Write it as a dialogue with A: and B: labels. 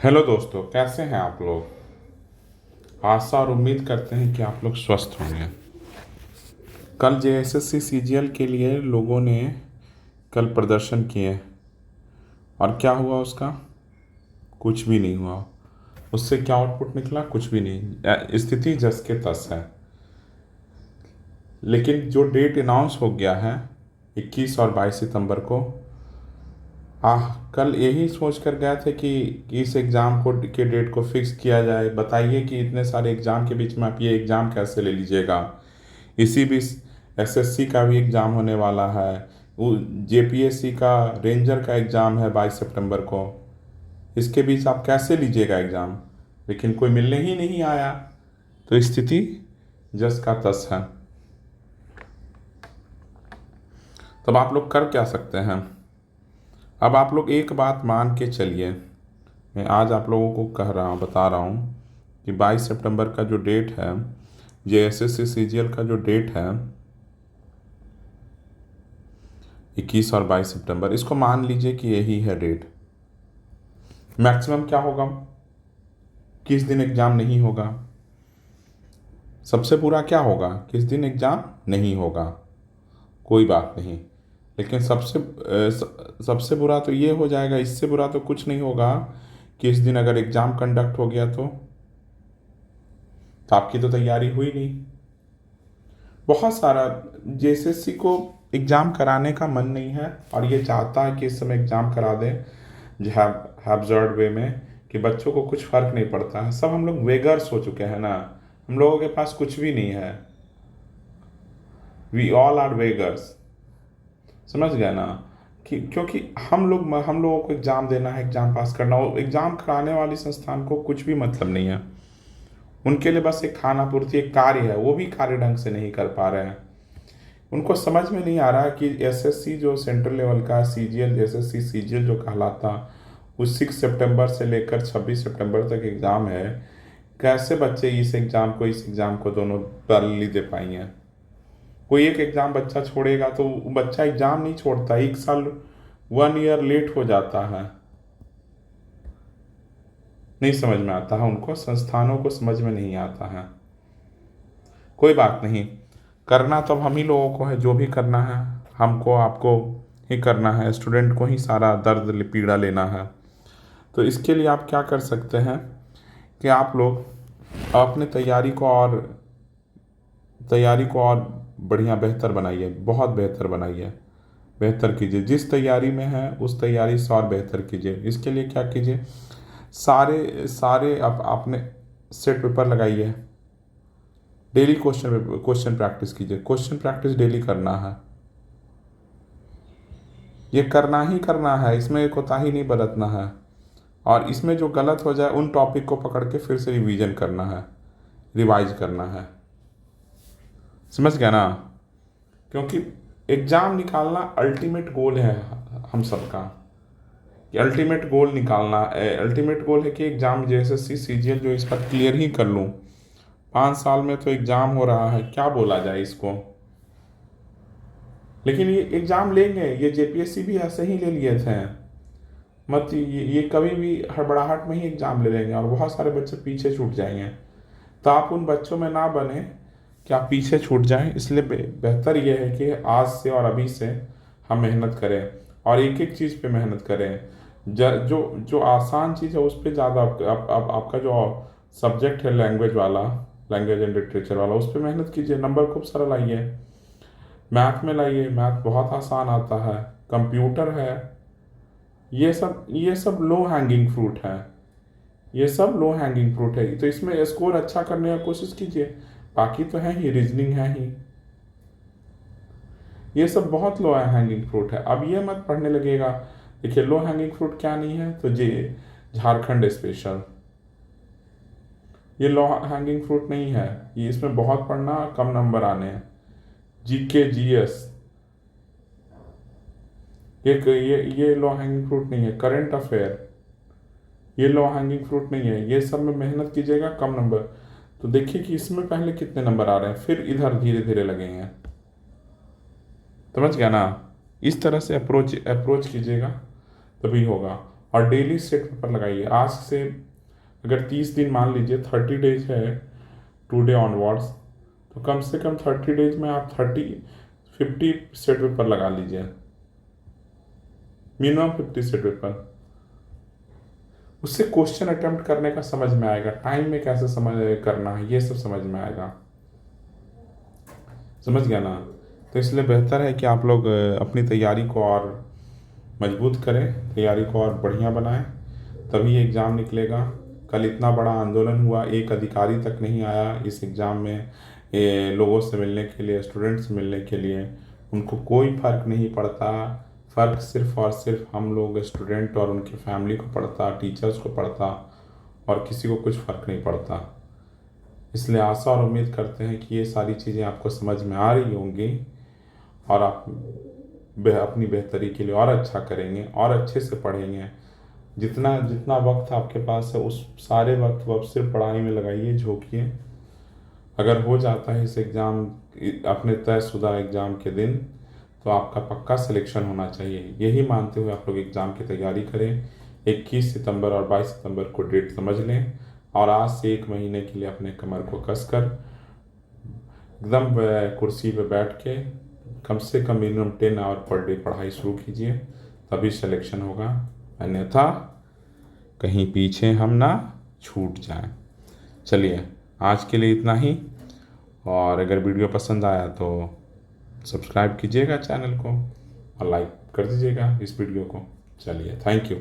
A: Hello दोस्तों, कैसे हैं आप लोग। आशा और उम्मीद करते हैं कि आप लोग स्वस्थ होंगे। कल जेएसएससी सीजीएल के लिए लोगों ने कल प्रदर्शन किए और क्या हुआ उसका? कुछ भी नहीं हुआ। उससे क्या आउटपुट निकला? कुछ भी नहीं। स्थिति जस के तस है। लेकिन जो डेट अनाउंस हो गया है 21 और 22 सितंबर को, कल यही सोच कर गए थे कि इस एग्ज़ाम को के डेट को फिक्स किया जाए। बताइए कि इतने सारे एग्ज़ाम के बीच में आप ये एग्ज़ाम कैसे ले लीजिएगा। इसी बीच एसएससी का भी एग्ज़ाम होने वाला है। जेपीएससी का रेंजर का एग्ज़ाम है 22 सितंबर को। इसके बीच आप कैसे लीजिएगा एग्ज़ाम? लेकिन कोई मिलने ही नहीं आया। तो स्थिति जस का तस है। तब आप लोग कर क्या सकते हैं? अब आप लोग एक बात मान के चलिए। मैं आज आप लोगों को बता रहा हूँ कि 22 सितंबर का जो डेट है, जेएसएससी सीजीएल का जो डेट है 21 और 22 सितंबर, इसको मान लीजिए कि यही है डेट। मैक्सिमम क्या होगा? किस दिन एग्ज़ाम नहीं होगा? सबसे बुरा क्या होगा? किस दिन एग्ज़ाम नहीं होगा? कोई बात नहीं। लेकिन सबसे बुरा तो ये हो जाएगा, इससे बुरा तो कुछ नहीं होगा कि इस दिन अगर एग्ज़ाम कंडक्ट हो गया तो आपकी तो तैयारी हुई नहीं। बहुत सारा जेएसएससी को एग्ज़ाम कराने का मन नहीं है और ये चाहता है कि इस समय एग्ज़ाम करा दें हैब्जर्ड वे में, कि बच्चों को कुछ फ़र्क नहीं पड़ता है। सब हम लोग वेगर्स हो चुके हैं ना। हम लोगों के पास कुछ भी नहीं है। We all are beggars. समझ गए ना? कि क्योंकि हम लोगों को एग्ज़ाम देना है, एग्ज़ाम पास करना हो। एग्ज़ाम कराने वाली संस्थान को कुछ भी मतलब नहीं है। उनके लिए बस एक खाना पूर्ति, एक कार्य है, वो भी कार्य ढंग से नहीं कर पा रहे हैं। उनको समझ में नहीं आ रहा कि एसएससी जो सेंट्रल लेवल का सीजीएल, एसएससी सीजीएल जो कहलाता, वो 6 सितंबर से लेकर 26 सितंबर तक एग्ज़ाम है। कैसे बच्चे इस एग्ज़ाम को दोनों पैरेलली दे पाएंगे? कोई एक एग्ज़ाम बच्चा छोड़ेगा तो वो बच्चा एग्ज़ाम नहीं छोड़ता, 1 साल 1 ईयर लेट हो जाता है। नहीं समझ में आता है उनको, संस्थानों को समझ में नहीं आता है। कोई बात नहीं, करना तो अब हम ही लोगों को है। जो भी करना है हमको आपको ही करना है। स्टूडेंट को ही सारा दर्द पीड़ा लेना है। तो इसके लिए आप क्या कर सकते हैं कि आप लोग अपने तैयारी को और बढ़िया बेहतर बनाइए, बहुत बेहतर बनाइए, बेहतर कीजिए। जिस तैयारी में है उस तैयारी से और बेहतर कीजिए। इसके लिए क्या कीजिए, सारे सारे आपने सेट पेपर लगाइए। डेली क्वेश्चन प्रैक्टिस कीजिए। क्वेश्चन प्रैक्टिस डेली करना है। ये करना ही करना है, इसमें कोताही नहीं बरतना है। और इसमें जो गलत हो जाए उन टॉपिक को पकड़ के फिर से रिवीजन करना है, रिवाइज करना है। समझ गया ना? क्योंकि एग्ज़ाम निकालना अल्टीमेट गोल है हम सबका। कि अल्टीमेट गोल निकालना, अल्टीमेट गोल है कि एग्ज़ाम जेएसएससी सीजीएल जो इस पर क्लियर ही कर लूँ। 5 साल में तो एग्ज़ाम हो रहा है, क्या बोला जाए इसको। लेकिन ये एग्ज़ाम लेंगे, ये जेपीएससी भी ऐसे ही ले लिए थे। मत ये कभी भी हड़बड़ाहट में ही एग्ज़ाम ले लेंगे और बहुत सारे बच्चे पीछे छूट जाएंगे। तो आप उन बच्चों में ना बने कि आप पीछे छूट जाएं। इसलिए बेहतर ये है कि आज से और अभी से हम मेहनत करें और एक एक चीज़ पे मेहनत करें। जो जो आसान चीज़ है उस पर ज़्यादा आपका जो सब्जेक्ट है लैंग्वेज वाला, लैंग्वेज एंड लिटरेचर वाला, उस पर मेहनत कीजिए। नंबर खूब सारा लाइए। मैथ में लाइए, मैथ बहुत आसान आता है। कंप्यूटर है। ये सब लो हैंगिंग फ्रूट है। ये सब लो हैंगिंग फ्रूट है, तो इसमें स्कोर अच्छा करने की कोशिश कीजिए। बाकी तो है ही, रीजनिंग है ही। ये सब बहुत लो हैंगिंग फ्रूट है। अब ये मत पढ़ने लगेगा। देखिए, लो हैंगिंग फ्रूट क्या नहीं है, तो ये झारखंड स्पेशल, ये लो हैंगिंग फ्रूट नहीं है। ये इसमें बहुत पढ़ना, कम नंबर आने हैं। जीके जीएस, ये लो हैंगिंग फ्रूट नहीं है। करंट अफेयर, ये लो हैंगिंग फ्रूट नहीं है। ये सब में मेहनत कीजिएगा, कम नंबर। तो देखिए कि इसमें पहले कितने नंबर आ रहे हैं, फिर इधर धीरे धीरे लगेंगे। समझ गया ना? इस तरह से अप्रोच कीजिएगा तभी होगा। और डेली सेट पेपर लगाइए। आज से अगर 30 दिन मान लीजिए 30 डेज है टुडे ऑनवर्ड्स, तो कम से कम 30 डेज में आप 50 सेट पेपर लगा लीजिए, मिनिमम 50 सेट पेपर। उससे क्वेश्चन अटेम्प्ट करने का समझ में आएगा, टाइम में कैसे समझ करना है ये सब समझ में आएगा। समझ गया ना? तो इसलिए बेहतर है कि आप लोग अपनी तैयारी को और मजबूत करें, तैयारी को और बढ़िया बनाएं, तभी एग्ज़ाम निकलेगा। कल इतना बड़ा आंदोलन हुआ, एक अधिकारी तक नहीं आया इस एग्ज़ाम में लोगों से मिलने के लिए, स्टूडेंट्स से मिलने के लिए। उनको कोई फ़र्क नहीं पड़ता, फ़र्क सिर्फ़ और सिर्फ हम लोग स्टूडेंट और उनकी फैमिली को पड़ता, टीचर्स को पड़ता, और किसी को कुछ फ़र्क नहीं पड़ता। इसलिए आशा और उम्मीद करते हैं कि ये सारी चीज़ें आपको समझ में आ रही होंगी और आप अपनी बेहतरी के लिए और अच्छा करेंगे और अच्छे से पढ़ेंगे। जितना जितना वक्त आपके पास है उस सारे वक्त को आप सिर्फ पढ़ाई में लगाइए, झोंकिए। अगर हो जाता है इस एग्ज़ाम, अपने तयशुदा एग्ज़ाम के दिन, तो आपका पक्का सिलेक्शन होना चाहिए। यही मानते हुए आप लोग एग्ज़ाम की तैयारी करें। 21 सितंबर और 22 सितंबर को डेट समझ लें और आज से 1 महीने के लिए अपने कमर को कसकर एकदम कुर्सी पे बैठ के कम से कम मिनिमम 10 आवर पर डे पढ़ाई शुरू कीजिए, तभी सिलेक्शन होगा। अन्यथा कहीं पीछे हम ना छूट जाएं। चलिए, आज के लिए इतना ही, और अगर वीडियो पसंद आया तो सब्सक्राइब कीजिएगा चैनल को और लाइक कर दीजिएगा इस वीडियो को। चलिए, थैंक यू।